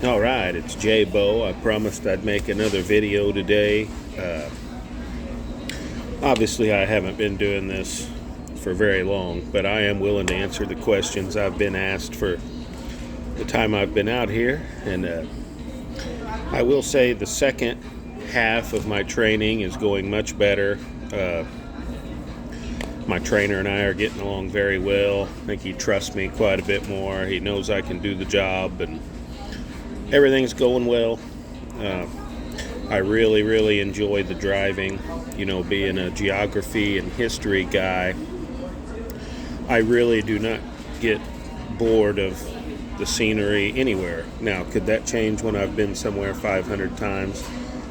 All right, it's Jay Bo. I promised I'd make another video today. Obviously, I haven't been doing this for very long, but I am willing to answer the questions I've been asked for the time I've been out here. And I will say the second half of my training is going much better. My trainer and I are getting along very well. I think he trusts me quite a bit more. He knows I can do the job, and everything's going well. I really enjoy the driving. You know, being a geography and history guy, I really do not get bored of the scenery anywhere. Now, could that change when I've been somewhere 500 times?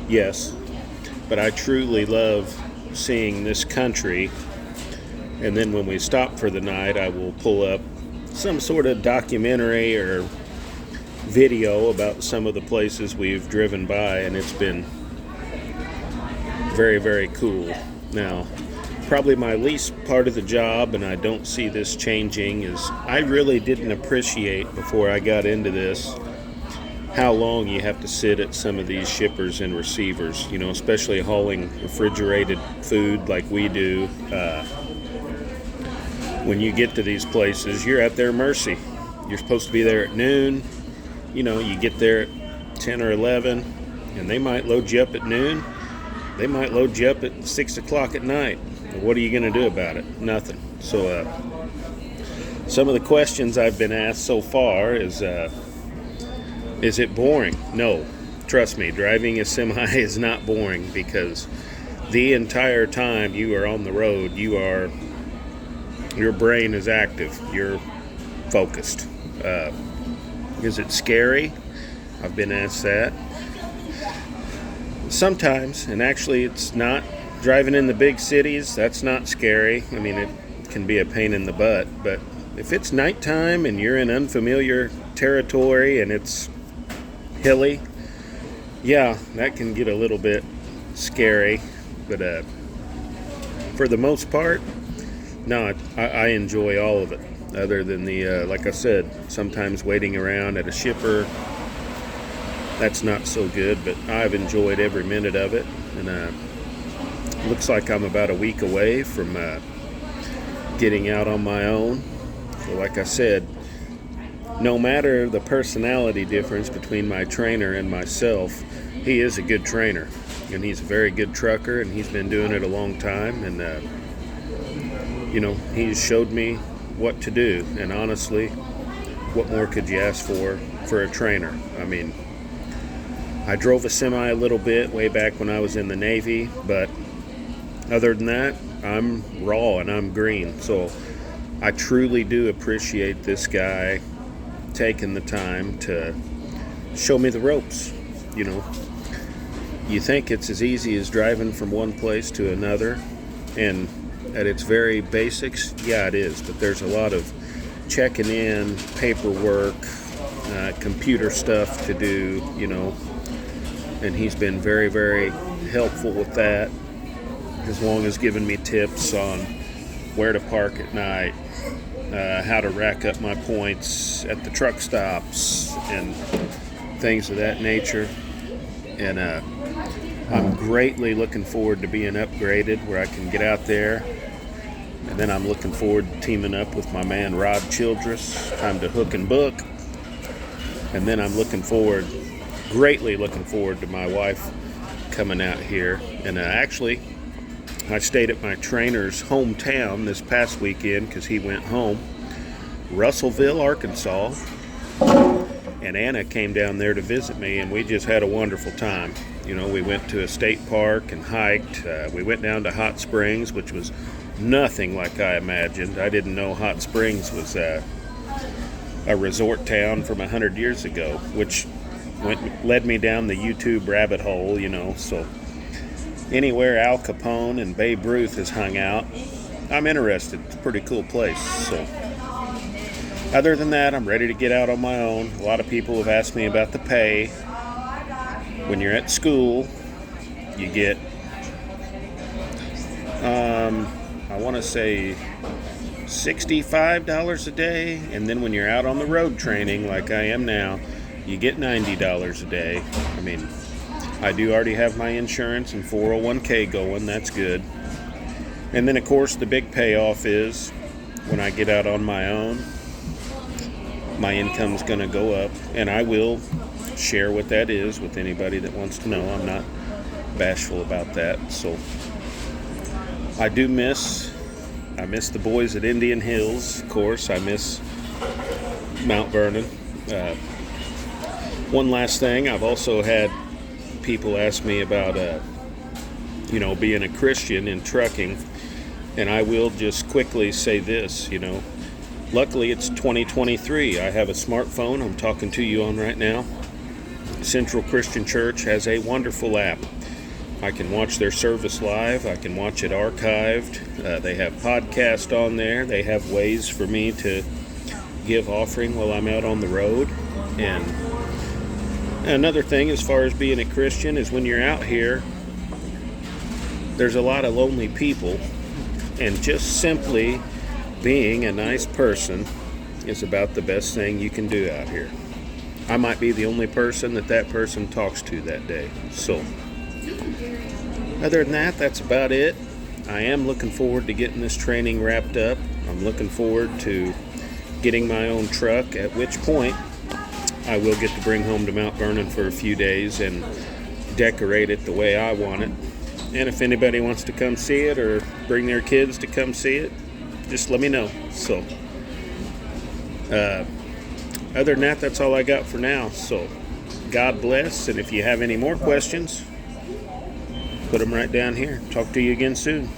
Yes. But I truly love seeing this country. And then when we stop for the night, I will pull up some sort of documentary or video about some of the places we've driven by, and it's been very cool. Now, probably my least part of the job, and I don't see this changing, is I really didn't appreciate before I got into this how long you have to sit at some of these shippers and receivers, you know, especially hauling refrigerated food like we do. When you get to these places, you're at their mercy. You're supposed to be there at noon. You know, you get there at 10 or 11, and they might load you up at noon. They might load you up at 6 o'clock at night. What are you going to do about it? Nothing. So some of the questions I've been asked so far is it boring? No. Trust me, driving a semi is not boring, because the entire time you are on the road, your brain is active. You're focused. Is it scary? I've been asked that. Sometimes, and actually it's not. Driving in the big cities, that's not scary. I mean, it can be a pain in the butt, but if it's nighttime and you're in unfamiliar territory and it's hilly, yeah, that can get a little bit scary. But for the most part, no, I enjoy all of it, other than the, like I said, sometimes waiting around at a shipper. That's not so good, but I've enjoyed every minute of it. And looks like I'm about a week away from getting out on my own. So like I said, no matter the personality difference between my trainer and myself, he is a good trainer. And he's a very good trucker, and he's been doing it a long time. And you know, he's showed me what to do, and honestly, what more could you ask for a trainer? I mean, I drove a semi a little bit way back when I was in the Navy, but other than that, I'm raw and I'm green. So I truly do appreciate this guy taking the time to show me the ropes. You know, you think it's as easy as driving from one place to another, and at its very basics, yeah, it is. But there's a lot of checking in, paperwork, computer stuff to do, you know. And he's been very helpful with that, as long as giving me tips on where to park at night, how to rack up my points at the truck stops, and things of that nature. And I'm greatly looking forward to being upgraded where I can get out there. And then I'm looking forward to teaming up with my man Rod Childress. Time to hook and book. And then I'm greatly looking forward to my wife coming out here. And actually, I stayed at my trainer's hometown this past weekend because he went home, Russellville, Arkansas. And Anna came down there to visit me, and we just had a wonderful time. You know, we went to a state park and hiked. We went down to Hot Springs, which was nothing like I imagined. I didn't know Hot Springs was a resort town from 100 years ago, which led me down the YouTube rabbit hole, you know. So anywhere Al Capone and Babe Ruth has hung out, I'm interested. It's a pretty cool place. So other than that, I'm ready to get out on my own. A lot of people have asked me about the pay. When you're at school, you get I want to say $65 a day, and then when you're out on the road training like I am now, you get $90 a day. I mean, I do already have my insurance and 401k going. That's good. And then, of course, the big payoff is when I get out on my own, my income's going to go up, and I will share what that is with anybody that wants to know. I'm not bashful about that. So I miss the boys at Indian Hills. Of course, I miss Mount Vernon. One last thing, I've also had people ask me about being a Christian in trucking, and I will just quickly say this. Luckily it's 2023. I have a smartphone I'm talking to you on right now. Central Christian Church has a wonderful app. I can watch their service live. I can watch it archived. They have podcasts on there. They have ways for me to give offering while I'm out on the road. And another thing as far as being a Christian is when you're out here, there's a lot of lonely people, and just simply being a nice person is about the best thing you can do out here. I might be the only person that person talks to that day. So other than that, that's about it. I am looking forward to getting this training wrapped up. I'm looking forward to getting my own truck, at which point I will get to bring home to Mount Vernon for a few days and decorate it the way I want it. And if anybody wants to come see it or bring their kids to come see it, just let me know. So other than that, that's all I got for now. So God bless, and if you have any more questions, put them right down here. Talk to you again soon.